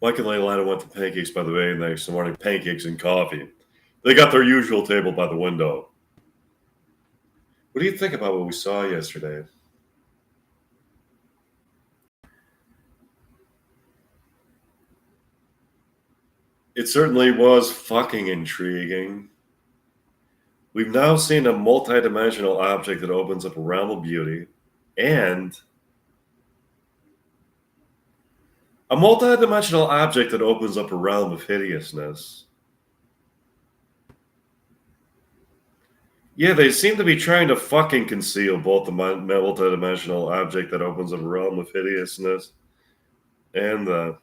Mike and Leilani went to Pancakes by the Bay next morning. Pancakes and coffee. They got their usual table by the window. What do you think about what we saw yesterday? It certainly was fucking intriguing. We've now seen a multidimensional object that opens up a realm of beauty and a multidimensional object that opens up a realm of hideousness. Yeah, they seem to be trying to fucking conceal both the multidimensional object that opens up a realm of hideousness and the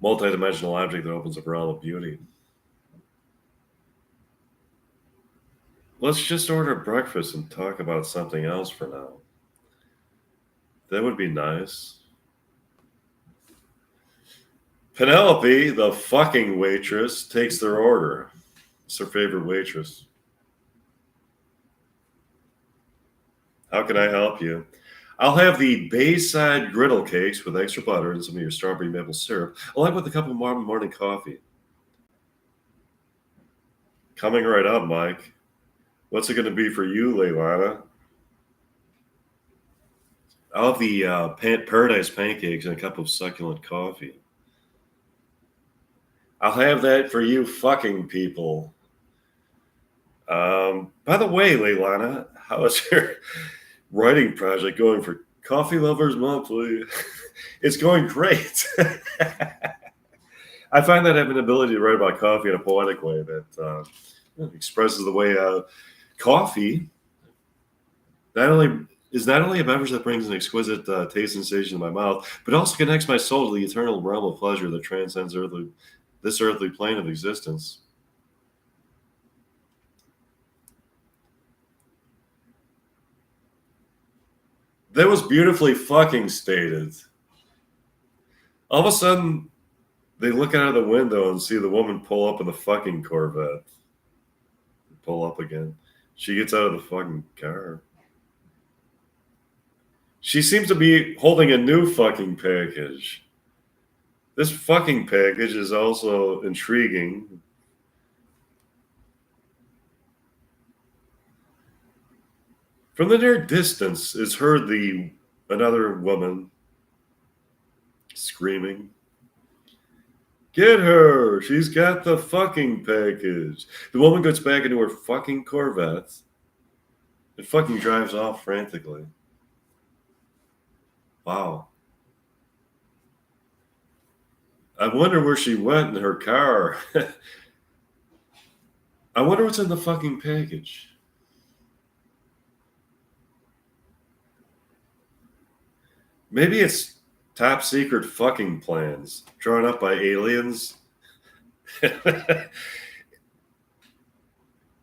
multidimensional object that opens up a realm of beauty. Let's just order breakfast and talk about something else for now. That would be nice. Penelope, the fucking waitress, takes their order. It's her favorite waitress. How can I help you? I'll have the Bayside griddle cakes with extra butter and some of your strawberry maple syrup, along with a cup of morning coffee. Coming right up, Mike. What's it going to be for you, Leilana? I'll have the paradise pancakes and a cup of succulent coffee. I'll have that for you fucking people. By the way, Leilana, how is your writing project going for Coffee Lovers Monthly? It's going great. I find that I have an ability to write about coffee in a poetic way that expresses the way coffee not only a beverage that brings an exquisite taste sensation to my mouth, but also connects my soul to the eternal realm of pleasure that transcends this earthly plane of existence. That was beautifully fucking stated. All of a sudden, they look out of the window and see the woman pull up in the fucking Corvette. Pull up again. She gets out of the fucking car. She seems to be holding a new fucking package. This fucking package is also intriguing. From the near distance is heard another woman screaming, "Get her! She's got the fucking package." The woman gets back into her fucking Corvette and fucking drives off frantically. Wow. I wonder where she went in her car. I wonder what's in the fucking package. Maybe it's top secret fucking plans drawn up by aliens who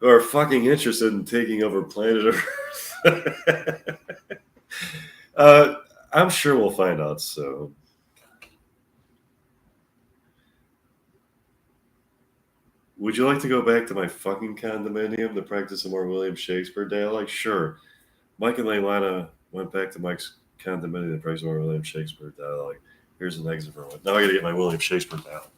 are fucking interested in taking over planet Earth. I'm sure we'll find out soon. Would you like to go back to my fucking condominium to practice some more William Shakespeare dialogue? Sure. Mike and Leilana went back to Mike's condominium to practice more William Shakespeare dialogue. Here's an exit from it. Now I gotta get my William Shakespeare dialogue.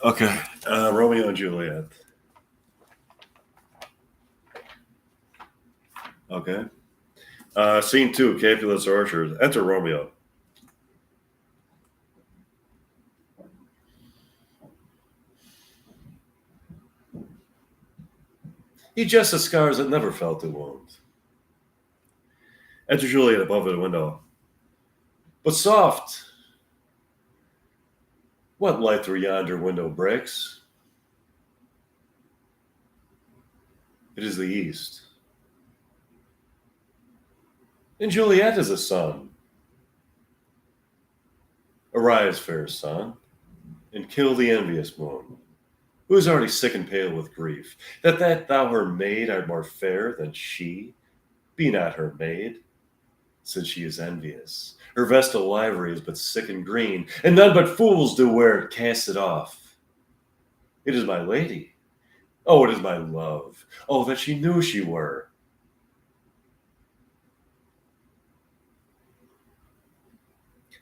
Okay, Romeo and Juliet. Okay. Scene 2, Capulet's Orchard. Enter Romeo. He just has scars that never felt a wound. Enter Juliet above the window. But soft. What light through yonder window breaks? It is the east. And Juliet is a sun. Arise, fair sun, and kill the envious moon, who is already sick and pale with grief, that thou her maid art more fair than she? Be not her maid, since she is envious. Her vestal livery is but sick and green, and none but fools do wear it, cast it off. It is my lady. Oh, it is my love. Oh, that she knew she were.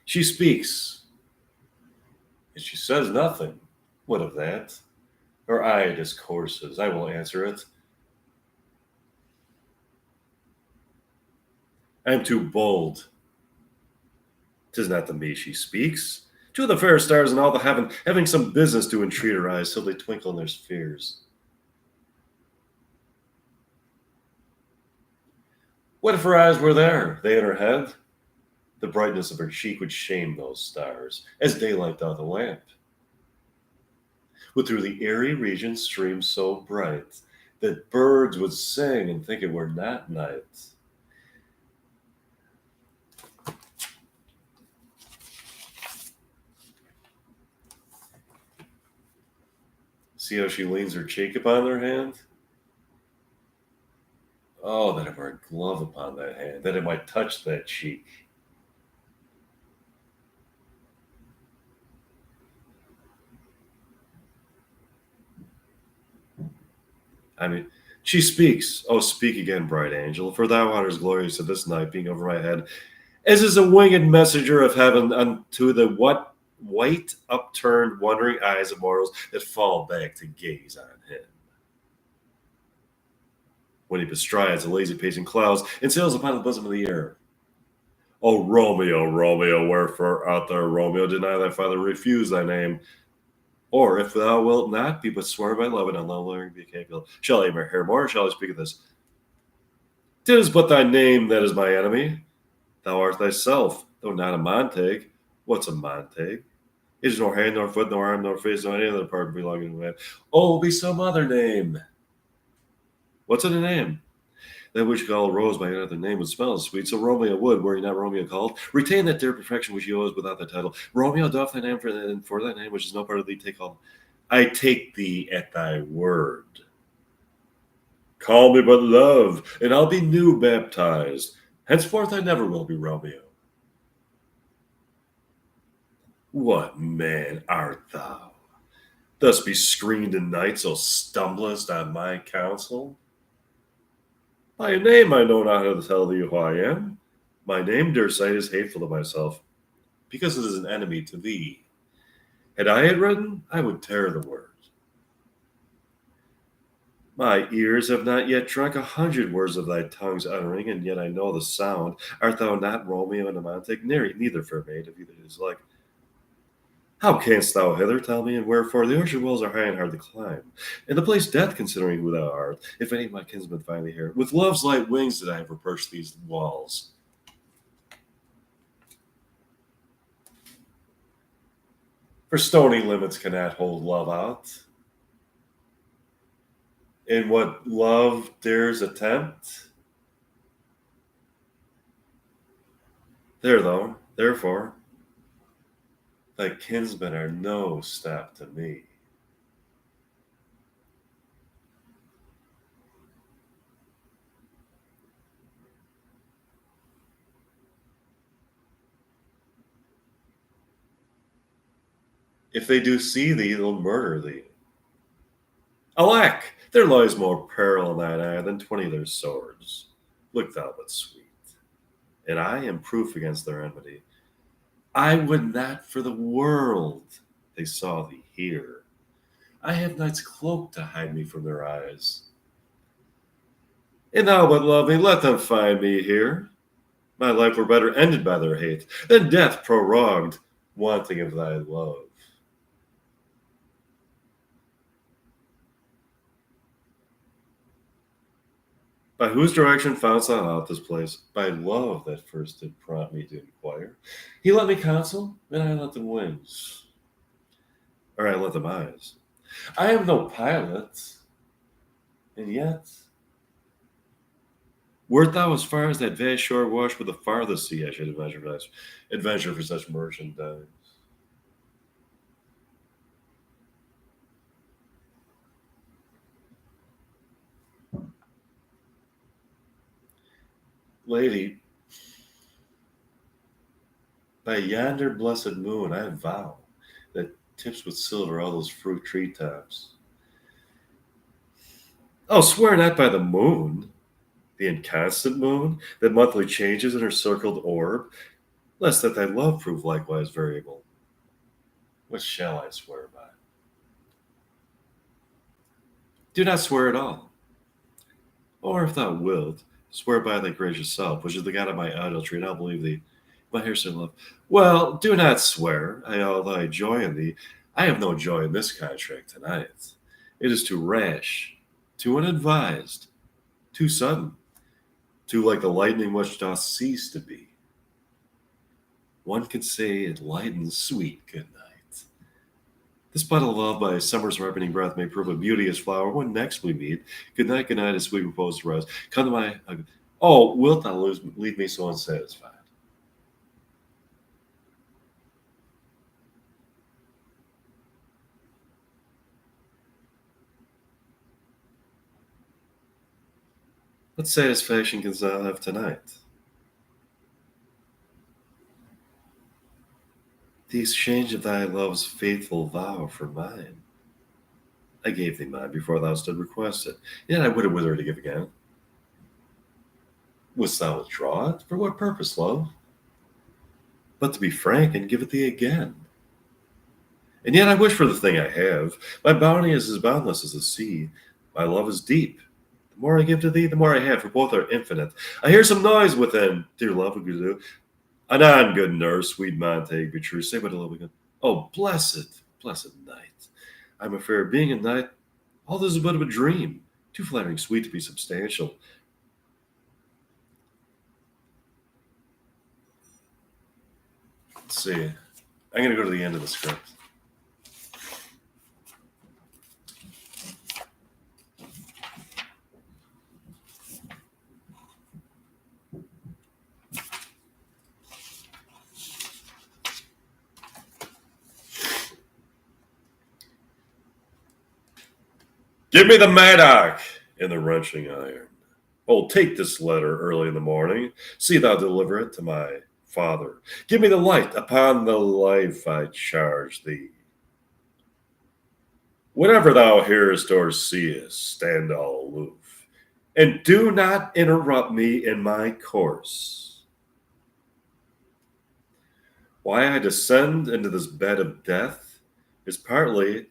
She speaks, and she says nothing. What of that? Her eye discourses. I will answer it. I am too bold. 'Tis not to me she speaks. To the fair stars in all the heaven, having some business to entreat her eyes till they twinkle in their spheres. What if her eyes were there, they in her head? The brightness of her cheek would shame those stars, as daylight doth a lamp. Would through the airy region stream so bright, that birds would sing and think it were not night. See how she leans her cheek upon her hand? Oh, that it were a glove upon that hand, that it might touch that cheek. I mean, she speaks. Oh, speak again, bright angel, for thou art as glorious to this night being over my head, as is a winged messenger of heaven unto the what white, upturned, wondering eyes of mortals that fall back to gaze on him. When he bestrides the lazy pacing clouds and sails upon the bosom of the air. O Romeo, Romeo, wherefore art thou, Romeo? Deny thy father, refuse thy name. Or if thou wilt not, be but sworn by love, and on no longer be capable. Shall I hear more, or shall I speak of this? 'Tis but thy name that is my enemy. Thou art thyself, though not a Montag. What's a Montag? It is nor hand, nor foot, nor arm, nor face, nor any other part belonging to man. Oh, be some other name. What's in a name? That which you call a rose by another name would smell as sweet. So Romeo would, were he not Romeo called, retain that dear perfection which he owes without the title. Romeo, doff thy name for thy name, which is no part of thee, take all. I take thee at thy word. Call me but love, and I'll be new baptized. Henceforth I never will be Romeo. What man art thou? Thus be screened in night, so stumblest on my counsel? By name I know not how to tell thee who I am. My name, dear sight, is hateful to myself, because it is an enemy to thee. Had I it written, I would tear the word. My ears have not yet drunk 100 words of thy tongue's uttering, and yet I know the sound. Art thou not Romeo and a Montag? Neither, fair maid, if either is like. How canst thou hither, tell me, and wherefore? The ocean walls are high and hard to climb, and the place death, considering who thou art, if any of my kinsmen find thee here. With love's light wings did I have approached these walls. For stony limits cannot hold love out. In what love dares attempt? Therefore, thy kinsmen are no step to me. If they do see thee, they'll murder thee. Alack, there lies more peril in thine eye than 20 of their swords. Look thou but sweet, and I am proof against their enmity. I would not for the world they saw thee here. I have night's cloak to hide me from their eyes. And thou but love me, let them find me here. My life were better ended by their hate than death prorogued, wanting of thy love. By whose direction foundst thou out this place? By love that first did prompt me to inquire. He let me counsel, and I let them wings. Or I let them eyes. I am no pilot, and yet, wert thou as far as that vast shore washed with the farthest sea, I should adventure for such merchandise. Lady, by yonder blessed moon, I vow that tips with silver all those fruit treetops. Oh, swear not by the moon, the inconstant moon, that monthly changes in her circled orb, lest that thy love prove likewise variable. What shall I swear by? Do not swear at all. Or if thou wilt, swear by thy gracious self, which is the God of my idolatry, and I'll believe thee. My hair still love. Well, do not swear, although I joy in thee. I have no joy in this contract tonight. It is too rash, too unadvised, too sudden, too like the lightning which doth cease to be. One can say it lightens sweet good night. This bottle of love by summer's ripening breath may prove a beauteous flower when next we meet. Good night, as sweet repose to rest. Come to my... Oh, wilt thou leave me so unsatisfied? What satisfaction canst thou have tonight? The exchange of thy love's faithful vow for mine. I gave thee mine before thou didst request it, yet I would have withered to give again. Wouldst thou withdraw it? For what purpose, love? But to be frank and give it thee again. And yet I wish for the thing I have. My bounty is as boundless as the sea. My love is deep. The more I give to thee, the more I have, for both are infinite. I hear some noise within. Dear love, what could you do? Anon, good nurse, sweet Montague, be true. Say what a love again. Oh, blessed, blessed night. I'm afraid being a knight, all this is but of a dream. Too flattering sweet to be substantial. Let's see. I'm going to go to the end of the script. Give me the mattock and the wrenching iron. Oh, take this letter early in the morning. See thou deliver it to my father. Give me the light upon the life I charge thee. Whatever thou hearest or seest, stand all aloof, and do not interrupt me in my course. Why I descend into this bed of death is partly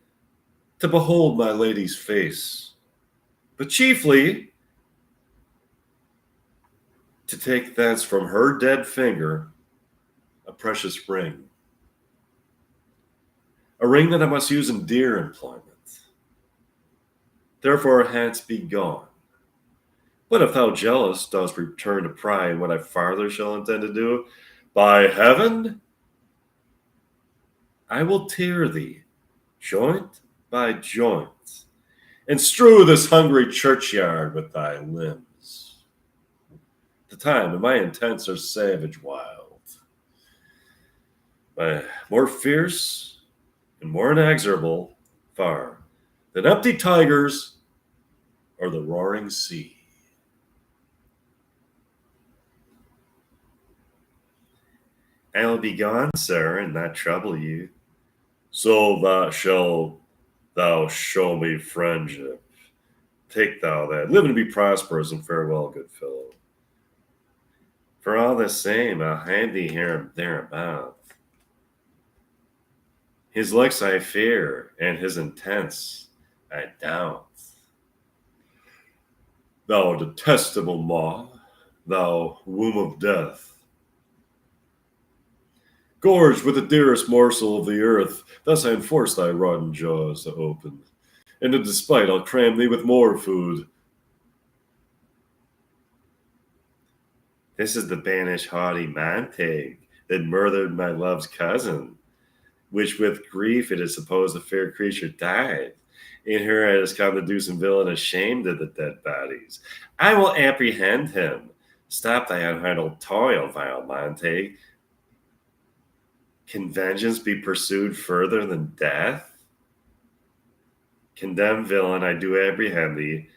to behold my lady's face, but chiefly to take thence from her dead finger a precious ring, a ring that I must use in dear employment. Therefore hence be gone. But if thou jealous dost return to pry in what I farther shall intend to do, by heaven, I will tear thee joint by joint, and strew this hungry churchyard with thy limbs. The time and my intents are savage wild, more fierce and more inexorable far than empty tigers or the roaring sea. I will be gone, sir, and not trouble you. So thou show me friendship. Take thou that. Live and be prosperous, and farewell, good fellow. For all the same, I'll hand thee here and thereabout. His looks I fear, and his intents I doubt. Thou detestable maw, thou womb of death, gorged with the dearest morsel of the earth, thus I enforce thy rotten jaws to open, and in despite I'll cram thee with more food. This is the banished haughty Montague that murdered my love's cousin, which with grief it is supposed the fair creature died. In her it has come the deuce and villain ashamed of the dead bodies. I will apprehend him. Stop thy unhandled toil, vile Montague. Can vengeance be pursued further than death? Condemned villain, I do apprehend thee.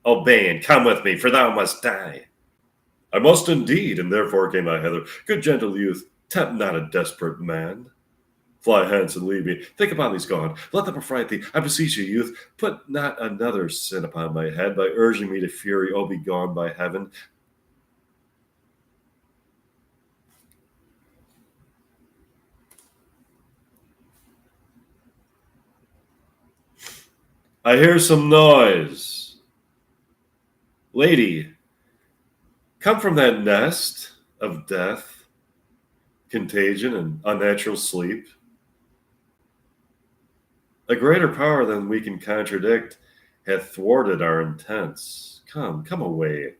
Obey and come with me, for thou must die. I must indeed, and therefore came I hither. Good gentle youth, tempt not a desperate man. Fly hence and leave me. Think upon these gone. Let them affright thee. I beseech you, youth. Put not another sin upon my head by urging me to fury. Oh, be gone by heaven. I hear some noise. Lady, come from that nest of death, contagion, and unnatural sleep. A greater power than we can contradict hath thwarted our intents. Come, come away.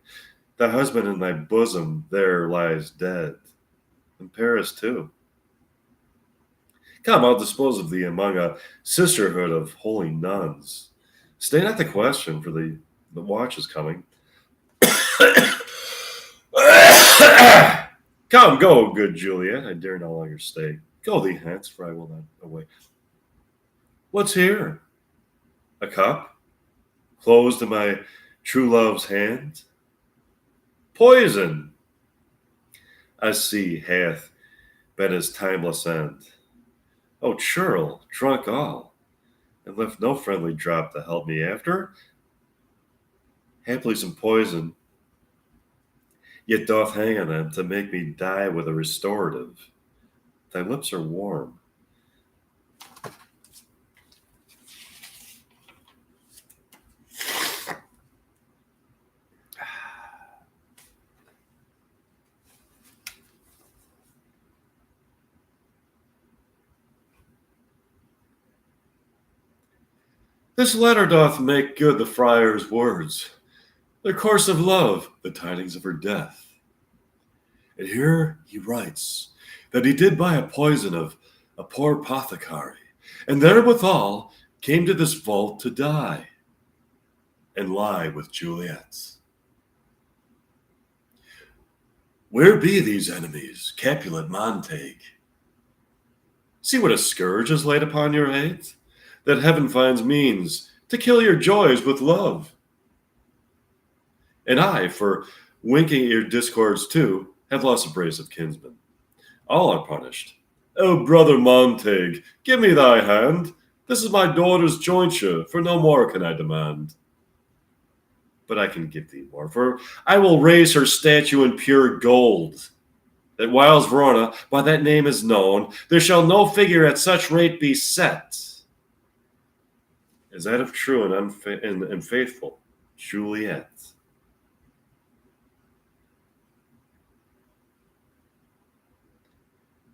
Thy husband in thy bosom there lies dead, and Paris too. Come, I'll dispose of thee among a sisterhood of holy nuns. Stay not the question, for the watch is coming. Come, go, good Juliet. I dare no longer stay. Go thee hence, for I will not away. What's here? A cup? Closed in my true love's hand? Poison! I see hath been his timeless end. Oh, churl, drunk all, and left no friendly drop to help me after. Haply some poison, yet doth hang on them to make me die with a restorative. Thy lips are warm. This letter doth make good the friar's words, the course of love, the tidings of her death. And here he writes that he did buy a poison of a poor apothecary, and therewithal came to this vault to die, and lie with Juliet. Where be these enemies, Capulet Montague? See what a scourge is laid upon your hate, that heaven finds means to kill your joys with love. And I, for winking at your discords too, have lost a brace of kinsmen. All are punished. Oh, brother Montague, give me thy hand. This is my daughter's jointure, for no more can I demand. But I can give thee more, for I will raise her statue in pure gold, that whiles Verona by that name is known, there shall no figure at such rate be set as that of true and faithful Juliet.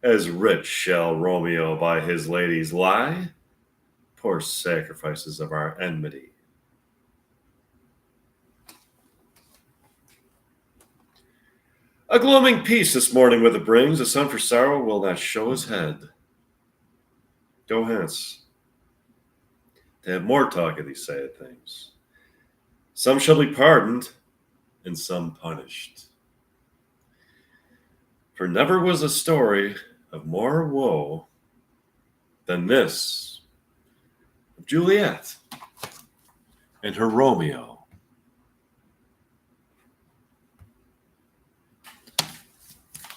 As rich shall Romeo by his ladies lie, poor sacrifices of our enmity. A gloaming peace this morning with it brings, the sun for sorrow will not show his head. Go hence, to have more talk of these sad things. Some shall be pardoned, and some punished. For never was a story of more woe than this of Juliet and her Romeo.